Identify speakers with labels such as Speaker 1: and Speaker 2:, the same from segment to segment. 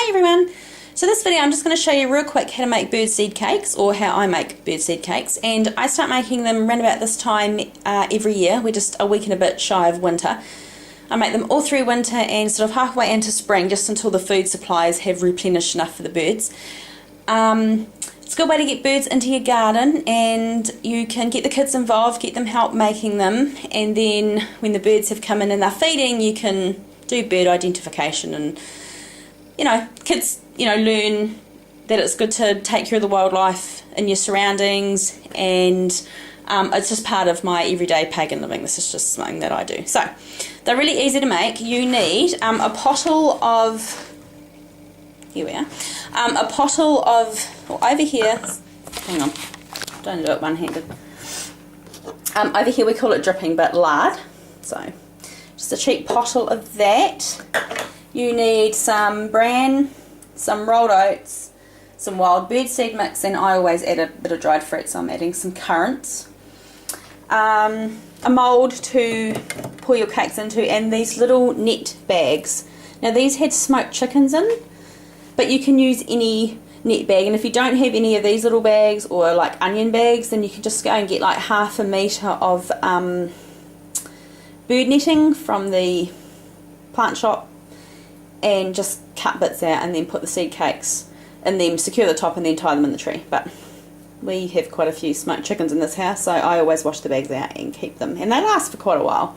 Speaker 1: Hi everyone! So this video I'm just going to show you real quick how to make birdseed cakes, or how I make birdseed cakes, and I start making them around about this time every year. We're just a week and a bit shy of winter. I make them all through winter and sort of halfway into spring, just until the food supplies have replenished enough for the birds. It's a good way to get birds into your garden, and you can get the kids involved, get them help making them, and then when the birds have come in and they're feeding, you can do bird identification and, you know, kids, you know, learn that it's good to take care of the wildlife in your surroundings, and it's just part of my everyday pagan living. This is just something that I do. So they're really easy to make. You need a pottle of, here we are, a pottle of, well, over here, hang on, don't do it one-handed. Over here we call it dripping, but lard. So just a cheap pottle of that. You need some bran, some rolled oats, some wild birdseed mix, and I always add a bit of dried fruit, so I'm adding some currants. A mould to pour your cakes into, and these little net bags. Now these had smoked chickens in, but you can use any net bag, and if you don't have any of these little bags or like onion bags, then you can just go and get like half a metre of bird netting from the plant shop and just cut bits out and then put the seed cakes in them, secure the top, and then tie them in the tree. But we have quite a few smoked chickens in this house, so I always wash the bags out and keep them, and they last for quite a while.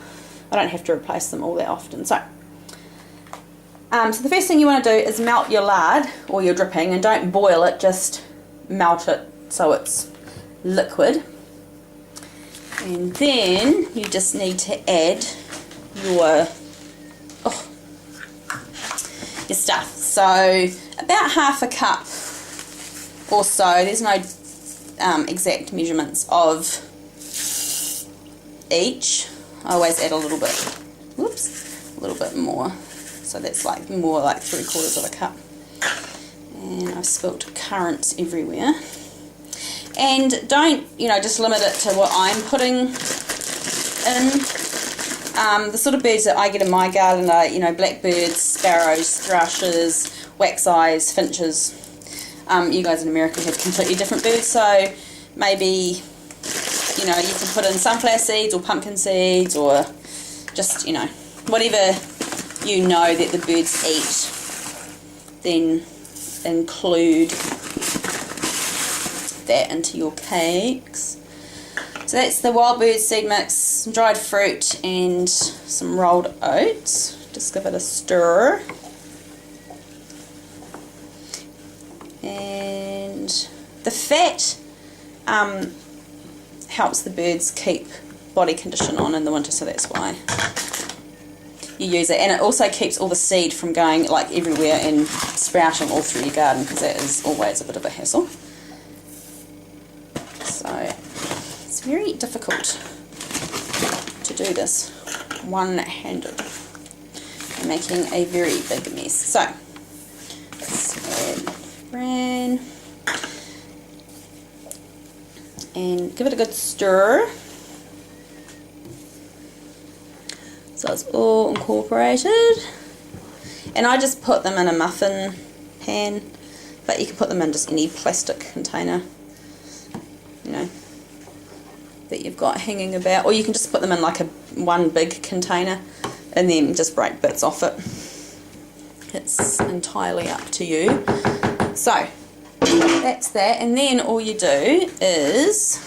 Speaker 1: I don't have to replace them all that often. So the first thing you want to do is melt your lard or your dripping, and don't boil it, just melt it so it's liquid. And then you just need to add your stuff. So about half a cup or so. There's no exact measurements of each. I always add a little bit. Whoops, a little bit more. So that's like more like 3/4 of a cup. And I've spilt currants everywhere. And don't, you know, just limit it to what I'm putting in. The sort of birds that I get in my garden are, you know, blackbirds, sparrows, thrushes, wax eyes, finches. You guys in America have completely different birds, so maybe, you know, you can put in sunflower seeds or pumpkin seeds, or just, you know, whatever you know that the birds eat, then include that into your cakes. So that's the wild bird seed mix, some dried fruit, and some rolled oats. Just give it a stir. And the fat helps the birds keep body condition on in the winter, so that's why you use it. And it also keeps all the seed from going like everywhere and sprouting all through your garden, because that is always a bit of a hassle. So it's very difficult to do this one-handed. I'm making a very big mess. So let's add bran and give it a good stir so it's all incorporated. And I just put them in a muffin pan, but you can put them in just any plastic container, you know, that you've got hanging about, or you can just put them in like one big container and then just break bits off it. It's entirely up to you. So that's that, and then all you do is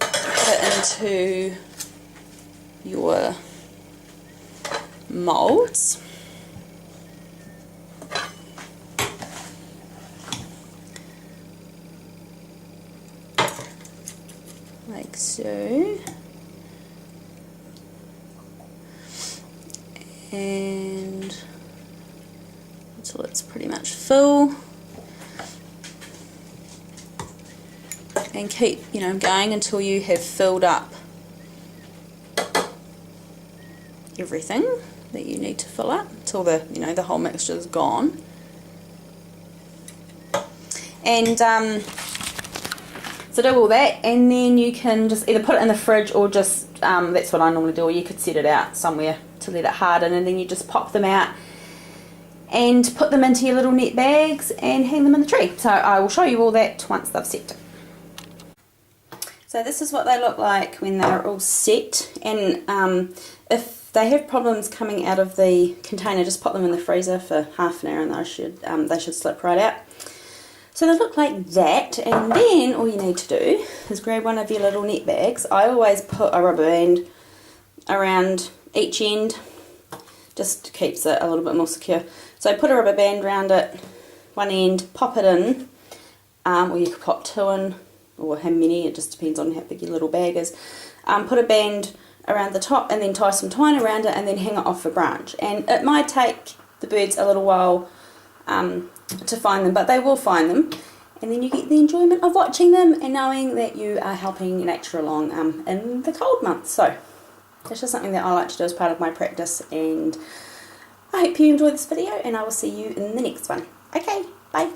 Speaker 1: put it into your moulds. Like so. And until it's pretty much full, and keep, you know, going until you have filled up everything that you need to fill up, until the, you know, the whole mixture is gone. And so do all that, and then you can just either put it in the fridge, or just that's what I normally do, or you could set it out somewhere to let it harden, and then you just pop them out and put them into your little net bags and hang them in the tree. So I will show you all that once they've set. So this is what they look like when they're all set, and if they have problems coming out of the container, just pop them in the freezer for half an hour and they should slip right out. So they look like that, and then all you need to do is grab one of your little net bags. I always put a rubber band around each end, just keeps it a little bit more secure. So put a rubber band around it, one end, pop it in, or you could pop two in, or how many, it just depends on how big your little bag is. Put a band around the top and then tie some twine around it and then hang it off a branch. And it might take the birds a little while to find them, but they will find them, and then you get the enjoyment of watching them and knowing that you are helping nature along in the cold months. So it's just something that I like to do as part of my practice, and I hope you enjoyed this video, and I will see you in the next one. Okay, bye.